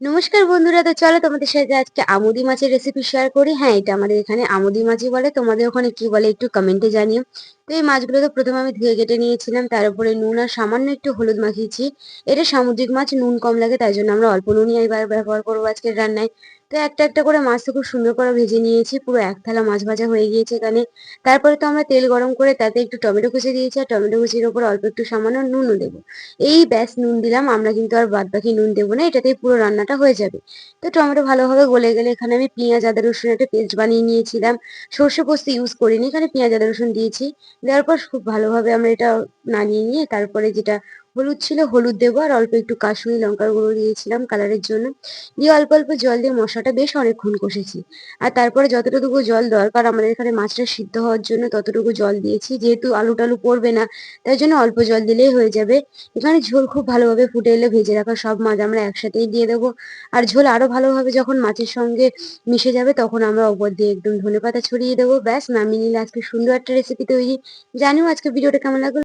নমস্কার বন্ধুরা, তো চলো তোমাদের সাথে আজকে আমুদি মাছের রেসিপি শেয়ার করি। হ্যাঁ, এটা আমাদের এখানে আমুদি মাছই বলে, তোমাদের ওখানে কি বলে একটু কমেন্টে জানিও। তো এই মাছগুলো তো প্রথমে আমি ধুয়ে কেটে নিয়েছিলাম, তার উপরে নুন আর সামান্য একটু হলুদ মাখিয়েছি। এটা সামুদ্রিক মাছ, নুন কম লাগে, তাই জন্য আমরা অল্প নুনই এবার ব্যবহার করবো আজকের রান্নায়। তো একটা একটা করে মাছ তো খুব সুন্দর করে ভেজে নিয়েছি, পুরো এক থালা মাছ ভাজা হয়ে গিয়েছে এখানে। তারপরে তো আমরা তেল গরম করে তাতে একটু টমেটো কুচি দিয়েছি, আর টমেটো কুচির ওপর অল্প একটু সামান্য নুনও দেবো। এই ব্যাস নুন দিলাম, আমরা কিন্তু আর বাদ বাকি নুন দেবো না, এটাতেই পুরো রান্নাটা হয়ে যাবে। তো টমেটো ভালোভাবে গলে গেলে এখানে আমি পেঁয়াজ আদা রসুন একটা পেস্ট বানিয়ে নিয়েছিলাম। সর্ষে পোস্ত ইউজ করিনি, এখানে পেঁয়াজ আদা রসুন দিয়েছি। দেওয়ার পর খুব ভালোভাবে আমরা এটা নাড়িয়ে নিয়ে তারপরে যেটা হলুদ ছিল হলুদ দেবো, আর অল্প একটু কাশ্মীরি লঙ্কার গুঁড়ো দিয়েছিলাম কালারের জন্য। দিয়ে অল্প অল্প জল দিয়ে মশলাটা বেশ অনেকক্ষণ কষেছি। আর তারপরে যতটুকু জল দরকার আমাদের এখানে মাছটা সিদ্ধ হওয়ার জন্য ততটুকু জল দিয়েছি, যেহেতু আলু টালু পড়বে না, তাই জন্য অল্প জল দিলেই হয়ে যাবে। এখানে ঝোল খুব ভালোভাবে ফুটে এলে ভেজে রাখা সব মাছ আমরা একসাথেই দিয়ে দেবো। আর ঝোল আরো ভালোভাবে যখন মাছের সঙ্গে মিশে যাবে তখন আমরা ওপর দিয়ে একদম ধনেপাতা ছড়িয়ে দেবো। ব্যাস, নামিয়ে নিলে আজকে সুন্দর একটা রেসিপি তৈরি। জানিও আজকে ভিডিওটা কেমন লাগলো।